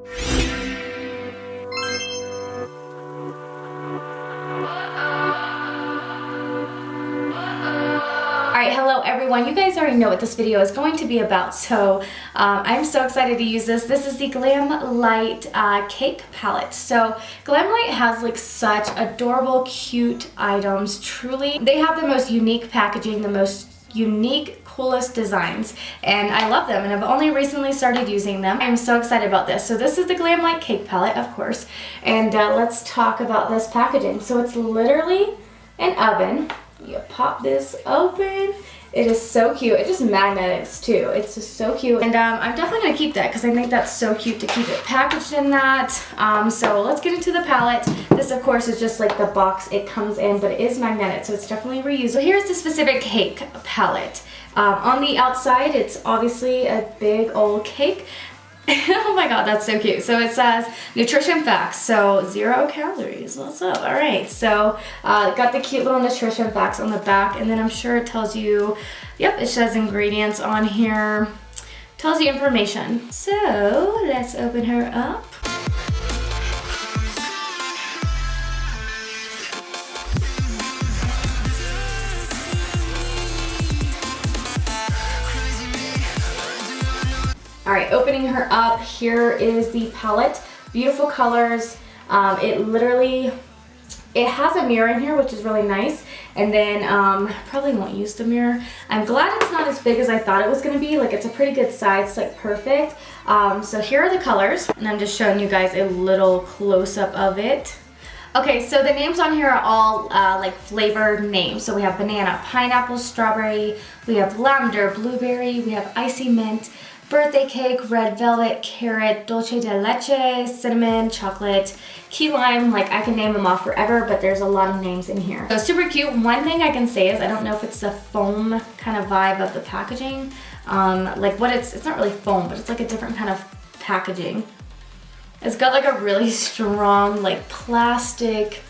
Alright, hello everyone. You guys already know what this video is going to be about, so I'm so excited to use this. This is the GlamLite cake palette. So GlamLite has like such adorable, cute items. Truly, they have the most unique packaging, the most unique, coolest designs, and I love them, and I've only recently started using them. I'm so excited about this. So this is the GlamLite cake palette, of course, and let's talk about this packaging. So it's literally an oven. You pop this open. It is so cute. It just magnets too. It's just so cute. And I'm definitely going to keep that because I think that's so cute to keep it packaged in that. So let's get into the palette. This of course is just like the box it comes in, but it is magnetic, so it's definitely reusable. So here's the specific cake palette. On the outside, it's obviously a big old cake. Oh my god, that's so cute. So it says nutrition facts, so 0 calories. What's up? All right, so got the cute little nutrition facts on the back, and then I'm sure it tells you, yep, it says ingredients on here, tells you information. So let's open her up. All right, opening her up, here is the palette. Beautiful colors. It has a mirror in here, which is really nice. And then, probably won't use the mirror. I'm glad it's not as big as I thought it was gonna be. Like, it's a pretty good size, like perfect. So here are the colors, and I'm just showing you guys a little close-up of it. Okay, so the names on here are all like flavored names. So we have banana, pineapple, strawberry, we have lavender, blueberry, we have icy mint, birthday cake, red velvet, carrot, dulce de leche, cinnamon, chocolate, key lime. Like, I can name them off forever, but there's a lot of names in here. So super cute. One thing I can say is I don't know if it's the foam kind of vibe of the packaging. Like what it's not really foam, but it's like a different kind of packaging. It's got like a really strong, like plastic,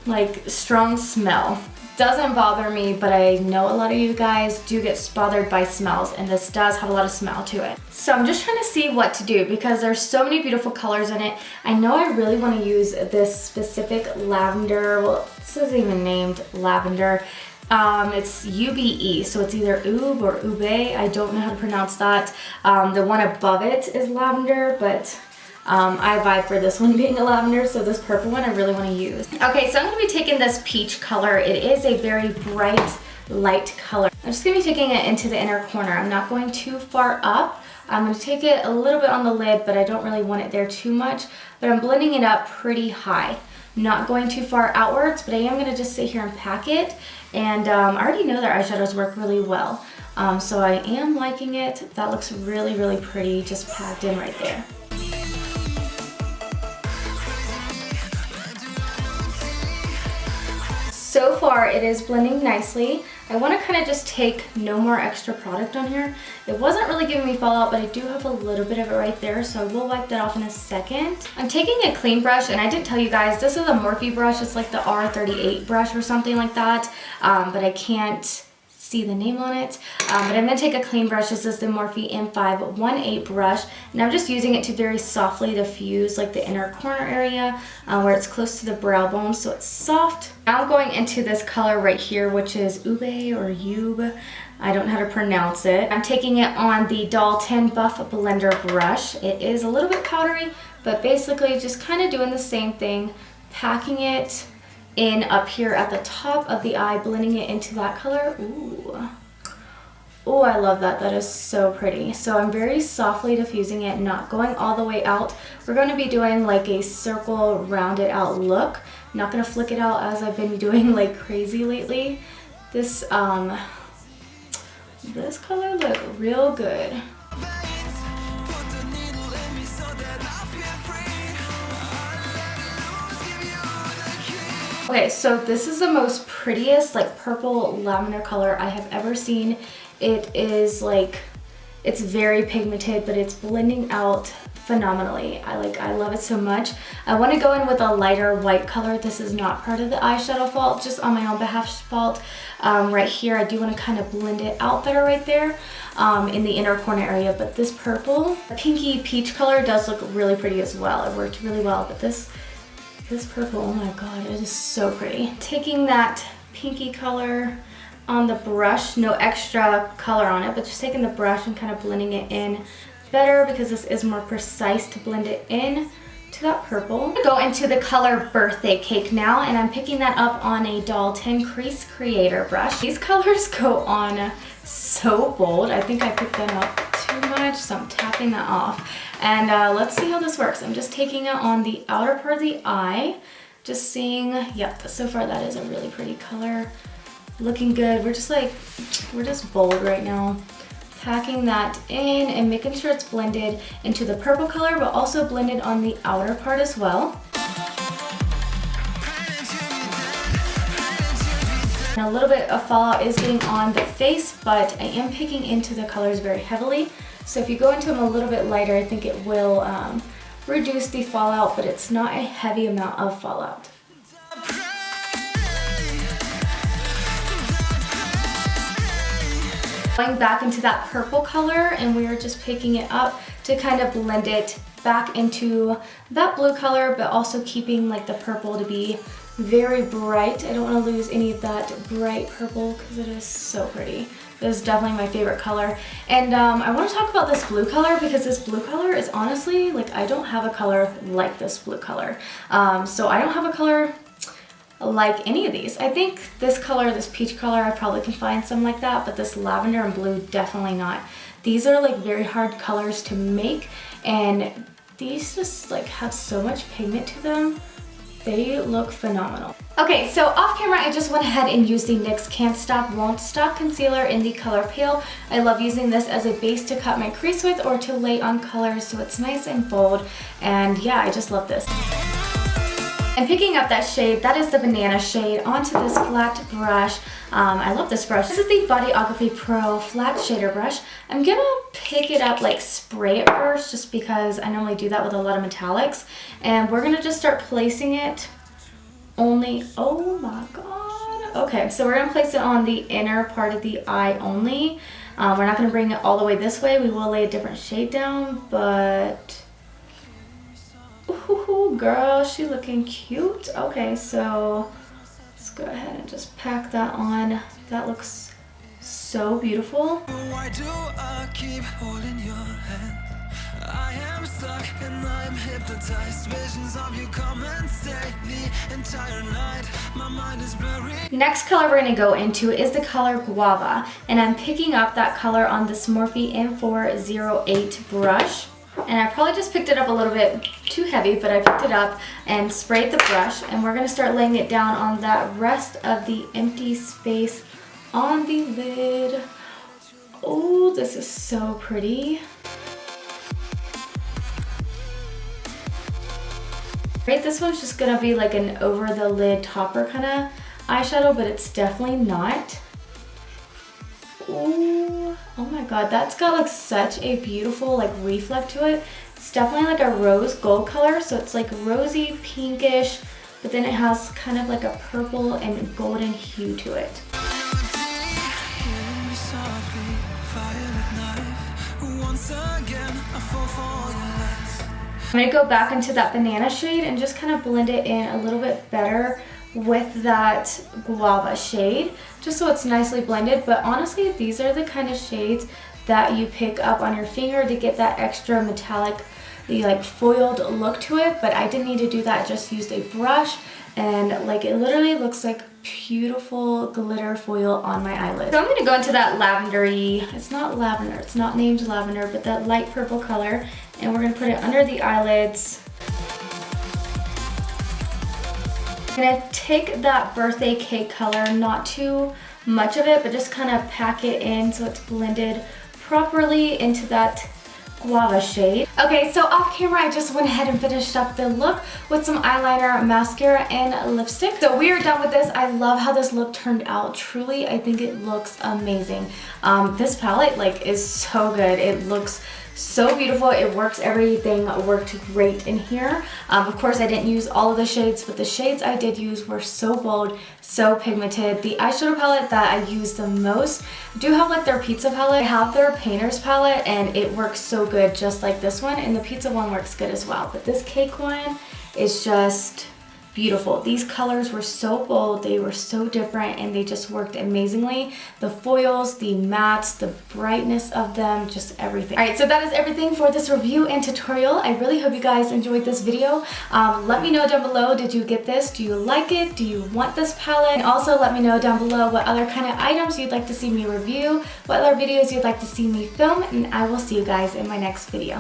like strong smell. Doesn't bother me, but I know a lot of you guys do get bothered by smells, and this does have a lot of smell to it. So I'm just trying to see what to do because there's so many beautiful colors in it. I know I really want to use this specific lavender. Well, this isn't even named lavender. It's UBE, so it's either Ube or Ube. I don't know how to pronounce that. The one above it is lavender, but I vibe for this one being a lavender, so this purple one I really want to use. Okay, so I'm going to be taking this peach color. It is a very bright, light color. I'm just going to be taking it into the inner corner. I'm not going too far up. I'm going to take it a little bit on the lid, but I don't really want it there too much. But I'm blending it up pretty high. Not going too far outwards, but I am going to just sit here and pack it. And I already know their eyeshadows work really well. So I am liking it. That looks really, really pretty, just packed in right there. So far, it is blending nicely. I want to kind of just take no more extra product on here. It wasn't really giving me fallout, but I do have a little bit of it right there, so I will wipe that off in a second. I'm taking a clean brush, and I didn't tell you guys, this is a Morphe brush. It's like the R38 brush or something like that, but I can't see the name on it. But I'm going to take a clean brush. This is the Morphe M518 brush, and I'm just using it to very softly diffuse like the inner corner area where it's close to the brow bone, so it's soft. Now I'm going into this color right here, which is Ube or Ube. I don't know how to pronounce it. I'm taking it on the Dalton Buff Blender brush. It is a little bit powdery, but basically just kind of doing the same thing, packing it in up here at the top of the eye, blending it into that color. Ooh. Oh, I love that. That is so pretty. So I'm very softly diffusing it, not going all the way out. We're going to be doing like a circle rounded out look. I'm not going to flick it out as I've been doing like crazy lately. This this color look real good. Okay, so this is the most prettiest like purple lavender color I have ever seen. It is like, it's very pigmented, but it's blending out phenomenally. I love it so much. I want to go in with a lighter white color. This is not part of the eyeshadow fault, just on my own behalf fault. Right here, I do want to kind of blend it out better right there in the inner corner area. But this purple, pinky peach color does look really pretty as well. It worked really well, but this purple, oh my god, it is so pretty. Taking that pinky color on the brush, no extra color on it, but just taking the brush and kind of blending it in better because this is more precise to blend it in to that purple. I'm gonna go into the color Birthday Cake now, and I'm picking that up on a Doll 10 Crease Creator brush. These colors go on so bold. I think I picked them up too much, so I'm tapping that off. And let's see how this works. I'm just taking it on the outer part of the eye, just seeing, yep, so far that is a really pretty color. Looking good. We're just bold right now. Packing that in and making sure it's blended into the purple color, but also blended on the outer part as well. And a little bit of fallout is getting on the face, but I am picking into the colors very heavily. So if you go into them a little bit lighter, I think it will reduce the fallout, but it's not a heavy amount of fallout. Going back into that purple color, and we are just picking it up to kind of blend it back into that blue color, but also keeping like the purple to be very bright. I don't want to lose any of that bright purple because it is so pretty. This is definitely my favorite color. And I want to talk about this blue color because this blue color is honestly, like, I don't have a color like this blue color. So I don't have a color like any of these. I think this color, this peach color, I probably can find some like that, but this lavender and blue, definitely not. These are like very hard colors to make, and these just like have so much pigment to them. They look phenomenal. Okay, so off camera, I just went ahead and used the NYX Can't Stop Won't Stop concealer in the color Pale. I love using this as a base to cut my crease with or to lay on colors so it's nice and bold, and yeah, I just love this. And picking up that shade, that is the banana shade, onto this flat brush. I love this brush. This is the Bodyography Pro flat shader brush. I'm gonna pick it up, like spray it first, just because I normally do that with a lot of metallics. And we're gonna just start placing it only, oh my god. Okay, so we're gonna place it on the inner part of the eye only. We're not gonna bring it all the way this way. We will lay a different shade down, but ooh, girl, she looking cute. Okay, so let's go ahead and just pack that on. That looks so beautiful. Why do I keep holding your hand? I am stuck and I'm hypnotized. Visions of you come and stay the entire night. My mind is blurry. Next color we're gonna go into is the color Guava, and I'm picking up that color on this Morphe M408 brush. And I probably just picked it up a little bit too heavy, but I picked it up and sprayed the brush, and we're going to start laying it down on that rest of the empty space on the lid. Oh, this is so pretty. Right, this one's just going to be like an over the lid topper kind of eyeshadow, but it's definitely not. Ooh, oh my god, that's got like such a beautiful like reflect to it. It's definitely like a rose gold color, so it's like rosy pinkish, but then it has kind of like a purple and golden hue to it. I'm gonna go back into that banana shade and just kind of blend it in a little bit better with that Guava shade, just so it's nicely blended. But honestly, these are the kind of shades that you pick up on your finger to get that extra metallic, the like foiled look to it. But I didn't need to do that, I just used a brush, and like it literally looks like beautiful glitter foil on my eyelid. So I'm gonna go into that lavendery, it's not lavender, it's not named lavender, but that light purple color, and we're gonna put it under the eyelids. I'm gonna take that Birthday Cake color, not too much of it, but just kind of pack it in so it's blended properly into that Guava shade. Okay, so off camera, I just went ahead and finished up the look with some eyeliner, mascara, and lipstick. So we are done with this. I love how this look turned out. Truly, I think it looks amazing. This palette like is so good. It looks So beautiful. It works, everything worked great in here. Of course, I didn't use all of the shades, but the shades I did use were so bold, so pigmented. The eyeshadow palette that I used the most, I do have like their pizza palette. I have their painter's palette and it works so good, just like this one, and the pizza one works good as well. But this cake one is just beautiful. These colors were so bold, they were so different, and they just worked amazingly. The foils, the mattes, the brightness of them, just everything. Alright, so that is everything for this review and tutorial. I really hope you guys enjoyed this video. Let me know down below, did you get this? Do you like it? Do you want this palette? And also let me know down below what other kind of items you'd like to see me review, what other videos you'd like to see me film, and I will see you guys in my next video.